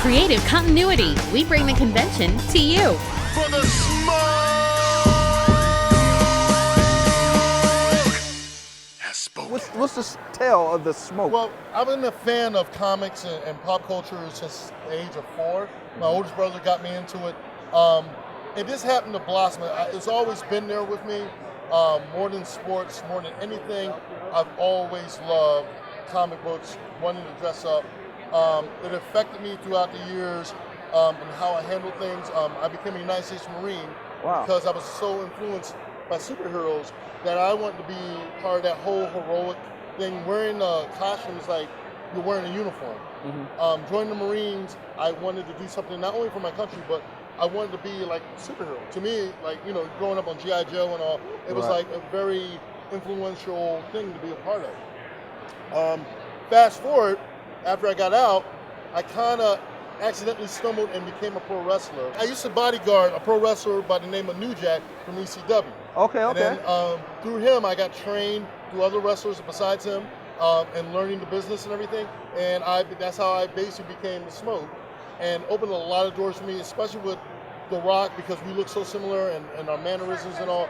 creative continuity. We bring the convention to you. For the smoke has spoken. What's the tale of the smoke? Well, I've been a fan of comics and pop culture since the age of 4. My oldest brother got me into it. It just happened to blossom. It's always been there with me. More than sports, more than anything, I've always loved comic books, wanting to dress up. It affected me throughout the years and how I handled things. I became a United States Marine because I was so influenced by superheroes that I wanted to be part of that whole heroic thing. Wearing costumes like you're wearing a uniform. Joining the Marines, I wanted to do something not only for my country, but I wanted to be like a superhero. To me, like, you know, growing up on G.I. Joe and all, it was like a very influential thing to be a part of. Fast forward, after I got out, I kind of accidentally stumbled and became a pro wrestler. I used to bodyguard a pro wrestler by the name of New Jack from ECW. Okay. And then through him, I got trained through other wrestlers besides him and learning the business and everything. And that's how I basically became the Smoke and opened a lot of doors for me, especially with The Rock, because we look so similar and our mannerisms and all.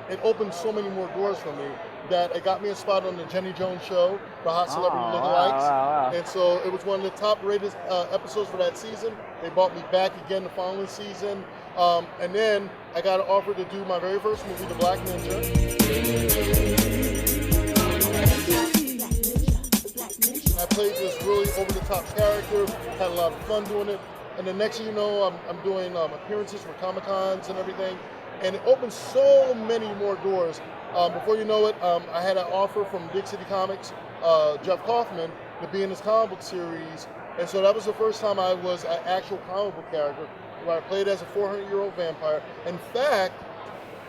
It opened so many more doors for me that it got me a spot on the Jenny Jones show, the Hot Celebrity Lookalikes. Wow. And so it was one of the top rated episodes for that season. They brought me back again the following season. And then I got an offer to do my very first movie, The Black Ninja. I played this really over-the-top character, had a lot of fun doing it. And the next thing you know, I'm doing appearances for Comic-Cons and everything. And it opened so many more doors. Before you know it, I had an offer from Big City Comics, Jeff Kaufman, to be in his comic book series. And so that was the first time I was an actual comic book character, where I played as a 400-year-old vampire. In fact,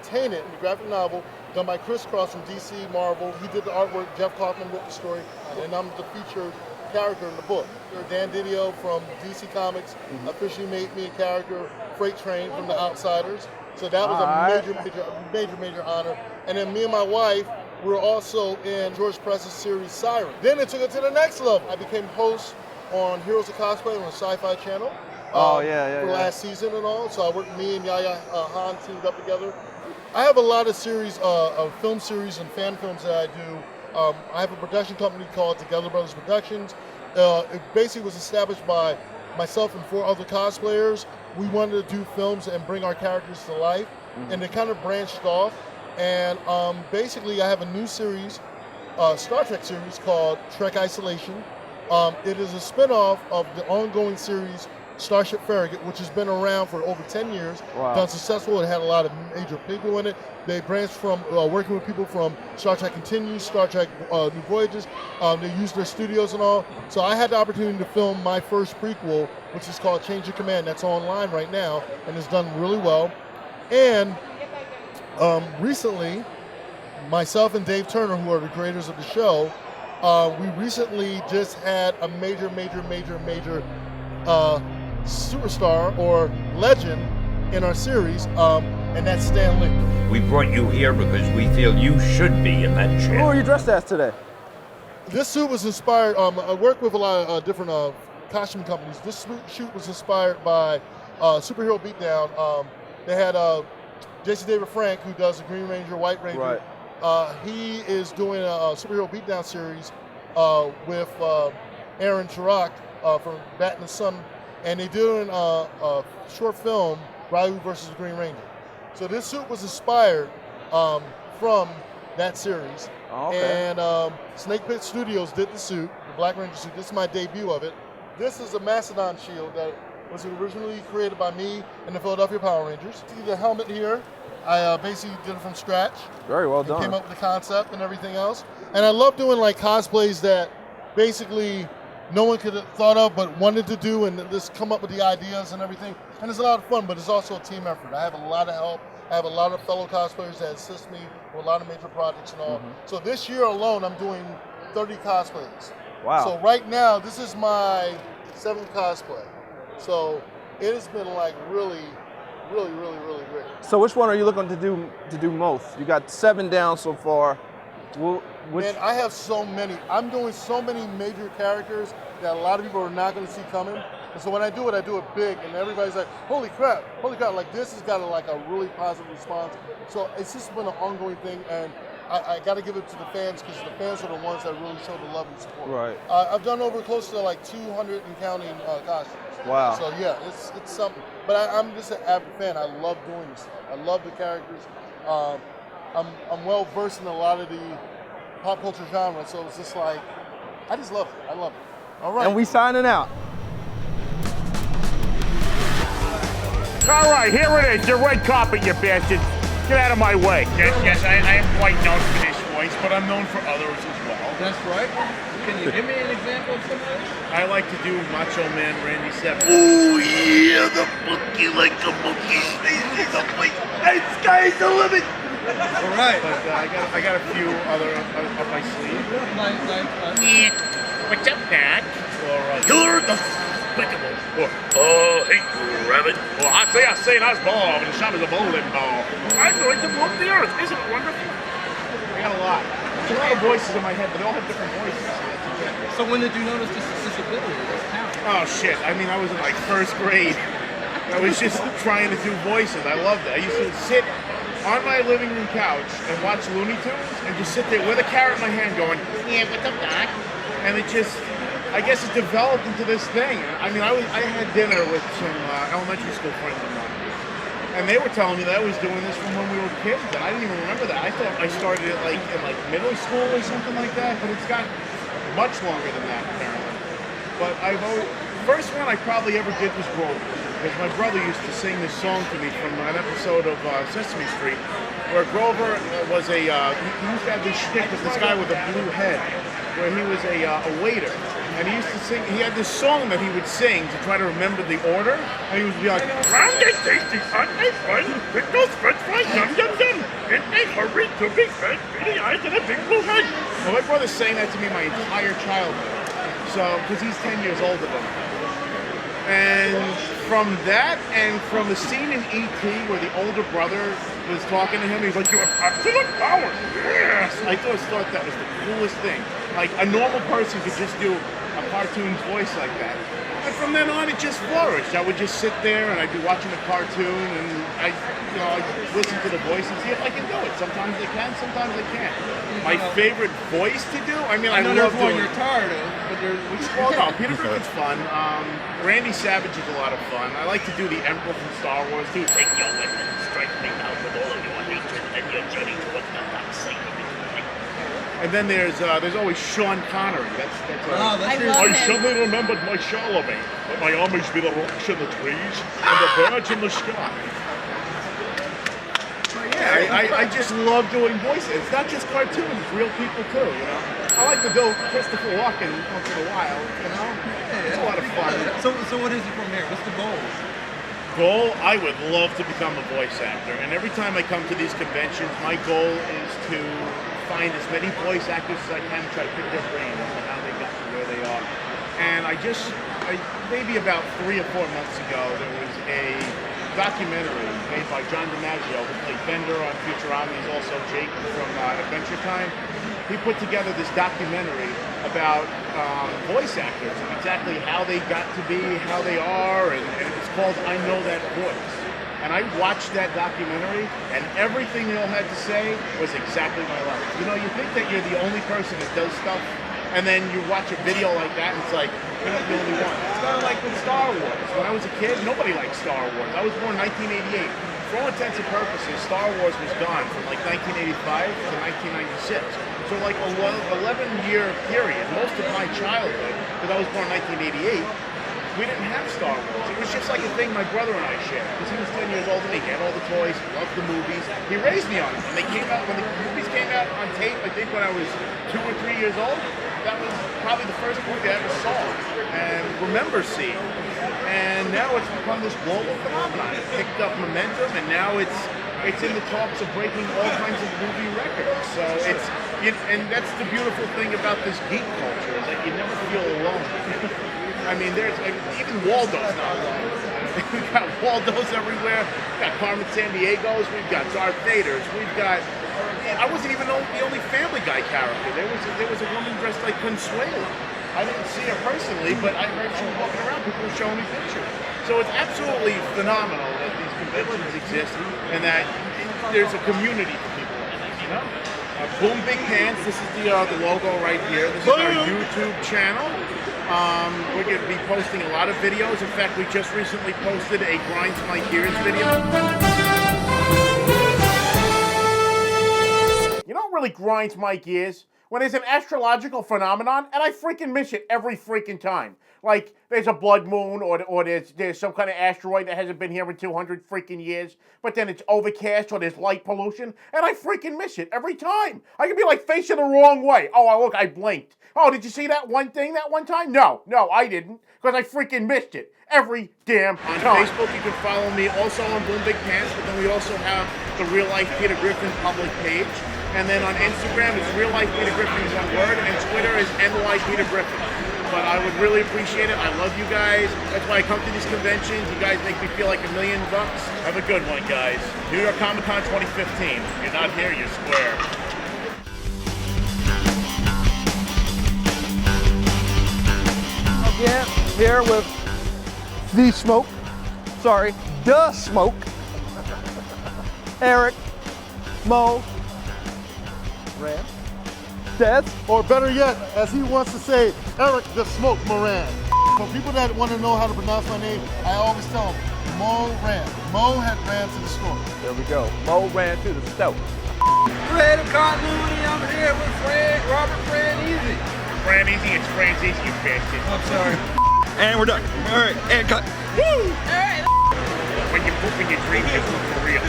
Tainted, the graphic novel, done by Chris Cross from DC Marvel. He did the artwork, Jeff Kaufman wrote the story, and I'm the featured character in the book. Dan Didio from DC Comics officially made me a character, Freight Train from The Outsiders. So that was a major honor. And then me and my wife were also in George Press's series Siren. Then it took it to the next level. I became host on Heroes of Cosplay on the Sci-Fi Channel. For last season and all. So I worked, me and Yaya Han teamed up together. I have a lot of series, of film series and fan films that I do. I have a production company called Together Brothers Productions. It basically was established by myself and 4 other cosplayers. We wanted to do films and bring our characters to life, and it kind of branched off. And basically, I have a new series, Star Trek series called Trek Isolation. It is a spinoff of the ongoing series Starship Farragut, which has been around for over 10 years, done successful. It had a lot of major people in it. They branched from working with people from Star Trek Continues, Star Trek New Voyages. They used their studios and all. So I had the opportunity to film my first prequel, which is called Change of Command. That's online right now, and it's done really well. And recently, myself and Dave Turner, who are the creators of the show, we recently just had a major superstar or legend in our series, and that's Stan Lee. We brought you here because we feel you should be in that chair. Who are you dressed as today? This suit was inspired, I work with a lot of different costume companies. This shoot was inspired by Superhero Beatdown. They had Jason David Frank, who does the Green Ranger, White Ranger. He is doing a Superhero Beatdown series with Aaron Chirac from Bat and the Sun, and they're doing a short film, Ryu versus the Green Ranger. So this suit was inspired from that series. And Snake Pit Studios did the suit, the Black Ranger suit. This is my debut of it. This is a Mastodon shield that was originally created by me and the Philadelphia Power Rangers. See the helmet here? I basically did it from scratch. Very well done. Came up with the concept and everything else. And I love doing like cosplays that basically no one could have thought of but wanted to do, and just come up with the ideas and everything. And it's a lot of fun, but it's also a team effort. I have a lot of help. I have a lot of fellow cosplayers that assist me with a lot of major projects and all. So this year alone, I'm doing 30 cosplays. Wow. So right now, this is my 7th cosplay. So it has been like really great. So which one are you looking to do most? You got 7 down so far. Man, I have so many. I'm doing so many major characters that a lot of people are not going to see coming. And so when I do it big, and everybody's like, holy crap, like this has got a really positive response. So it's just been an ongoing thing, and I got to give it to the fans, because the fans are the ones that really show the love and support. Right. I've done over close to like 200 and counting costumes. Wow. So yeah, it's something. But I'm just an avid fan. I love doing this. I love the characters. I'm well versed in a lot of the pop culture genre, so it's just like, I just love it. I love it. All right. And we signing out. All right, here it is, your red carpet, you bastards. Get out of my way. Yes, I am quite known for this voice, but I'm known for others as well. That's right. Can you give me an example of some of those? I like to do Macho Man Randy Savage. Oh yeah, the monkey like a monkey. Hey, sky's the limit. All right. But I got a few other up my sleeve. What's up, Dad? Or Killer the Despicable. Hey, rabbit. Well, I say nice ball, and the shot is a bowling ball. I'm going to move the earth. Isn't it wonderful? I got a lot. There's a lot of voices in my head, but they all have different voices. So when did you notice this ability, this talent? Oh shit! I mean, I was in like first grade. I was just trying to do voices. I loved it. I used to sit on my living room couch and watch Looney Tunes and just sit there with a carrot in my hand, going, "Yeah, what's up, Doc?" And it just, I guess, it developed into this thing. I mean, I had dinner with some elementary school friends of mine, and they were telling me that I was doing this from when we were kids, and I didn't even remember that. I thought I started it like in like middle school or something like that, but it's got much longer than that apparently. But first one I probably ever did was Grover, because my brother used to sing this song to me from an episode of Sesame Street, where Grover was he used to have this shtick with this guy with a blue head, where he was a waiter, and he used to sing. He had this song that he would sing to try to remember the order, and he would be like, "Rounded, tasty, Sunday fun, pickles, French fries, yum yum yum. In a hurry to be fed, pretty eyes and a big blue head." Well, my brother sang that to me my entire childhood, so because he's 10 years older than me. And from that, and from the scene in E.T. where the older brother was talking to him, he was like, "You have absolute power." Yes, I just thought that was the coolest thing. Like, a normal person could just do a cartoon voice like that. And from then on, it just flourished. I would just sit there and I'd be watching a cartoon, and I'd listen to the voice and see if I can do it. Sometimes I can, sometimes I can't. My favorite voice to do? I mean, I love there's one doing. you're tired of, but there's. Well, no, Peter Griffin's fun. Randy Savage is a lot of fun. I like to do the Emperor from Star Wars too. Take your weapon, strike me down with all of your hatred and your journey towards the dark side. And then there's always Sean Connery. That's Oh, that's I your- love I him. suddenly remembered my Charlemagne, but my homage be the rocks and the trees and the birds in the sky. Yeah, I just love doing voices. It's not just cartoons, it's real people too, you know. I like to do Christopher Walken once in a while, you know. It's a lot of fun. So what is it from here? What's the goal? Goal, I would love to become a voice actor. And every time I come to these conventions, my goal is to find as many voice actors as I can, try to pick their brains on how they got to where they are. And maybe about 3 or 4 months ago, there was a documentary made by John DiMaggio, who played Bender on Futurama. He's also Jake from Adventure Time. He put together this documentary about voice actors and exactly how they got to be, how they are, and it's called I Know That Voice. And I watched that documentary, and everything they all had to say was exactly my life. You know, you think that you're the only person that does stuff, and then you watch a video like that, and it's like, you're not the only one. It's kind of like with Star Wars. When I was a kid, nobody liked Star Wars. I was born in 1988. For all intents and purposes, Star Wars was gone from like 1985 to 1996. So like a 11-year period, most of my childhood, because I was born in 1988, we didn't have Star Wars. It was just like a thing my brother and I shared. Because he was 10 years old and he had all the toys, he loved the movies. He raised me on it. When the movies came out on tape, I think when I was 2 or 3 years old, that was probably the first movie I ever saw and remember seeing. And now it's become this global phenomenon. It picked up momentum, and now it's in the talks of breaking all kinds of movie records. So and that's the beautiful thing about this geek culture, is that you never feel alone. I mean, even Waldo's not alone. We've got Waldo's everywhere. We've got Carmen Sandiego's. We've got Darth Vader's. We've got. I wasn't even the only Family Guy character. There was a woman dressed like Consuelo. I didn't see her personally, but I heard she was walking around. People were showing me pictures. So it's absolutely phenomenal that these conventions exist and that there's a community for people like this, you know? Boom Big Pants, this is the logo right here. This is our YouTube channel. We're going to be posting a lot of videos. In fact, we just recently posted a Grinds My Gears video. You know what really grinds my gears? When there's an astrological phenomenon, and I freaking miss it every freaking time. Like, there's a blood moon, or there's some kind of asteroid that hasn't been here in 200 freaking years, but then it's overcast, or there's light pollution, and I freaking miss it every time. I can be like facing the wrong way. Oh, look, I blinked. Oh, did you see that one thing that one time? No, I didn't, because I freaking missed it every damn time. On Facebook, you can follow me also on Boom Big Pants, but then we also have the Real Life Peter Griffin public page. And then on Instagram, it's Real Life Peter Griffin is one word, and Twitter is NY Peter Griffin. But I would really appreciate it. I love you guys. That's why I come to these conventions. You guys make me feel like $1 million. Have a good one, guys. New York Comic Con 2015. If you're not here, you're square. Again, here with the Smoke. Sorry, the Smoke. Eric, Mo, Ran, Des, Or better yet, as he wants to say, Eric the Smoke Moran. For people that want to know how to pronounce my name, I always tell them, Moran. Mo had ran to the store. There we go. Mo ran to the stove. Creative continuity, I'm here with Robert Franzese. Franzese, it's Franzese, you bastard. I'm sorry. And we're done. All right, and cut. Woo! When you poop in your dreams, you poop for real.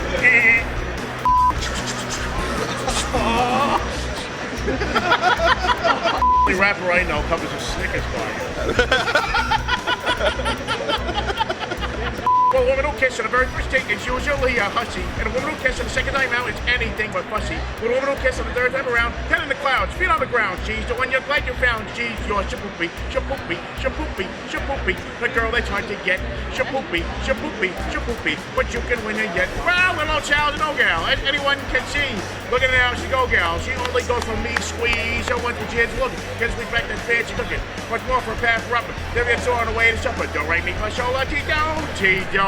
The only rapper I know covers a Snickers bar. Well, a woman who kisses on the very first date is usually a hussy, and a woman who kisses on the second time out is anything but fussy. But a woman who kisses on the third time around, head in the clouds, feet on the ground. She's the one you're glad you found. She's your shapoopy, shapoopy, shapoopy, shapoopy. The girl that's hard to get. Shapoopy, shapoopy, shapoopy. But you can win and get. Well, no child, no gal. Anyone can see. Look at her now, she go gal. She only goes for me, squeeze. So once she is looking, gets me back that bed, she cooking. Much more for a path rubber. There gets on the way to supper. Don't rate me for show, Tito.